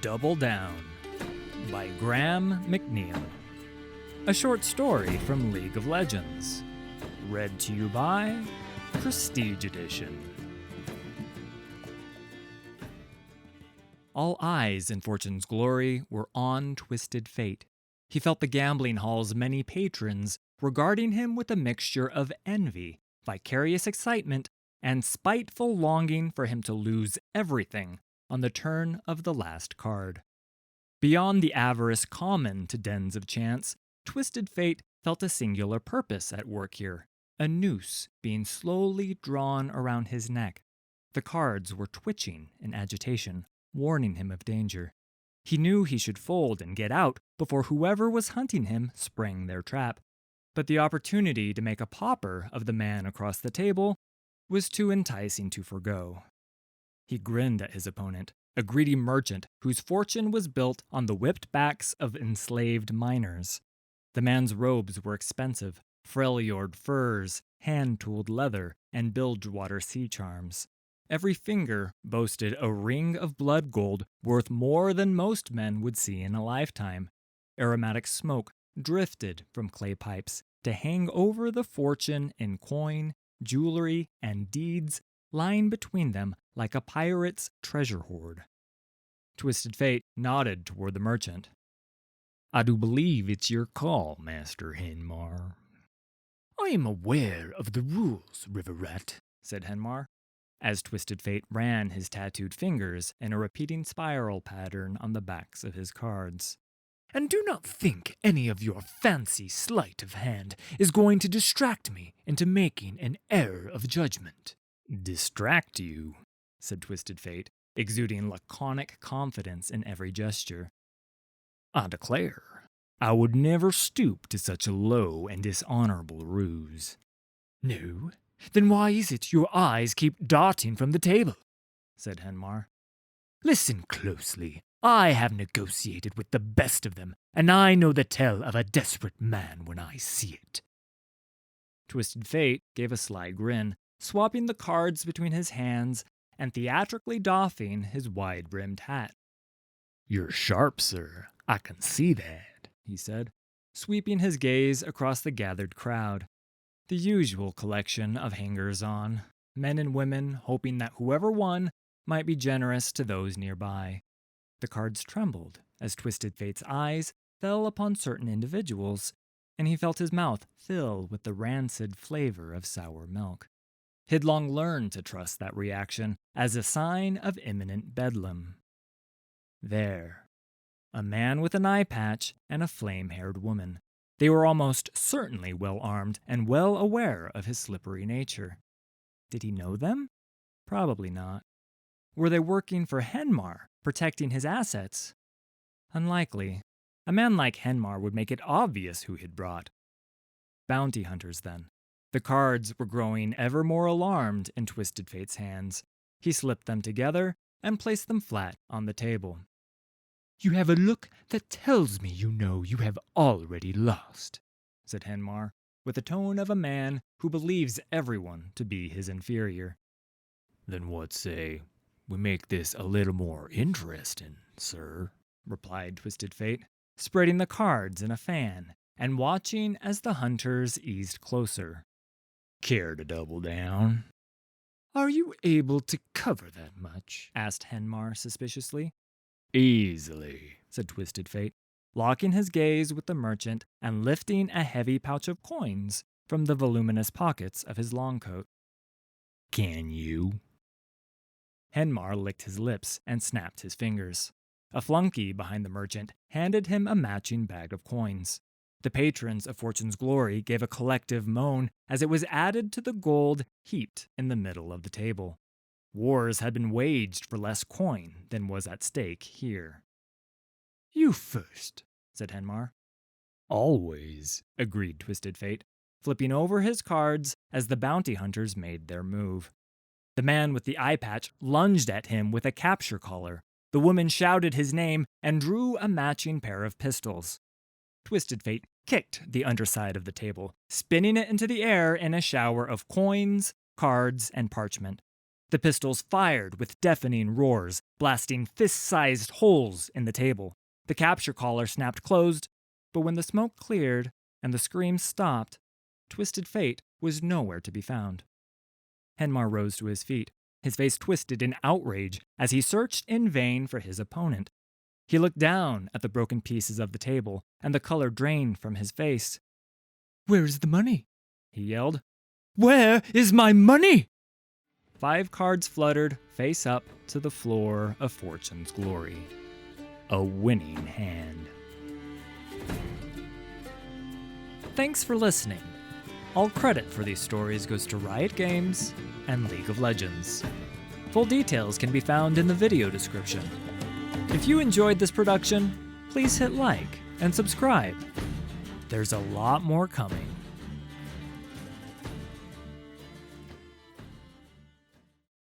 Double Down by Graham McNeill. A short story from League of Legends. Read to you by Prestige Edition. All eyes in Fortune's glory were on Twisted Fate. He felt the gambling hall's many patrons regarding him with a mixture of envy, vicarious excitement, and spiteful longing for him to lose everything on the turn of the last card. Beyond the avarice common to dens of chance, Twisted Fate felt a singular purpose at work here, a noose being slowly drawn around his neck. The cards were twitching in agitation, warning him of danger. He knew he should fold and get out before whoever was hunting him sprang their trap. But the opportunity to make a pauper of the man across the table was too enticing to forgo. He grinned at his opponent, a greedy merchant whose fortune was built on the whipped backs of enslaved miners. The man's robes were expensive, Freljord furs, hand-tooled leather, and bilgewater sea charms. Every finger boasted a ring of blood gold worth more than most men would see in a lifetime. Aromatic smoke drifted from clay pipes to hang over the fortune in coin, jewelry, and deeds lying between them like a pirate's treasure hoard. Twisted Fate nodded toward the merchant. "I do believe it's your call, Master Henmar." "I am aware of the rules, River Rat," said Henmar, as Twisted Fate ran his tattooed fingers in a repeating spiral pattern on the backs of his cards. "And do not think any of your fancy sleight of hand is going to distract me into making an error of judgment." "Distract you?" said Twisted Fate, exuding laconic confidence in every gesture. "I declare, I would never stoop to such a low and dishonorable ruse." "No? Then why is it your eyes keep darting from the table?" said Henmar. "Listen closely. I have negotiated with the best of them, and I know the tell of a desperate man when I see it." Twisted Fate gave a sly grin, swapping the cards between his hands and theatrically doffing his wide-brimmed hat. "You're sharp, sir. I can see that," he said, sweeping his gaze across the gathered crowd. The usual collection of hangers-on, men and women hoping that whoever won might be generous to those nearby. The cards trembled as Twisted Fate's eyes fell upon certain individuals, and he felt his mouth fill with the rancid flavor of sour milk. He'd long learned to trust that reaction as a sign of imminent bedlam. There, a man with an eye patch and a flame-haired woman. They were almost certainly well-armed and well aware of his slippery nature. Did he know them? Probably not. Were they working for Henmar, protecting his assets? Unlikely. A man like Henmar would make it obvious who he'd brought. Bounty hunters, then. The cards were growing ever more alarmed in Twisted Fate's hands. He slipped them together and placed them flat on the table. "You have a look that tells me you know you have already lost," said Henmar, with the tone of a man who believes everyone to be his inferior. "Then what say we make this a little more interesting, sir?" replied Twisted Fate, spreading the cards in a fan and watching as the hunters eased closer. "Care to double down?" "Are you able to cover that much?" asked Henmar suspiciously. "Easily," said Twisted Fate, locking his gaze with the merchant and lifting a heavy pouch of coins from the voluminous pockets of his long coat. "Can you?" Henmar licked his lips and snapped his fingers. A flunky behind the merchant handed him a matching bag of coins. The patrons of Fortune's glory gave a collective moan as it was added to the gold heaped in the middle of the table. Wars had been waged for less coin than was at stake here. "You first," said Henmar. "Always," agreed Twisted Fate, flipping over his cards as the bounty hunters made their move. The man with the eye patch lunged at him with a capture collar. The woman shouted his name and drew a matching pair of pistols. Twisted Fate kicked the underside of the table, spinning it into the air in a shower of coins, cards, and parchment. The pistols fired with deafening roars, blasting fist-sized holes in the table. The capture collar snapped closed, but when the smoke cleared and the screams stopped, Twisted Fate was nowhere to be found. Henmar rose to his feet, his face twisted in outrage as he searched in vain for his opponent. He looked down at the broken pieces of the table, and the color drained from his face. "Where is the money?" he yelled. "Where is my money?" 5 cards fluttered face up to the floor of Fortune's Glory. A winning hand. Thanks for listening. All credit for these stories goes to Riot Games and League of Legends. Full details can be found in the video description. If you enjoyed this production, please hit like and subscribe. There's a lot more coming.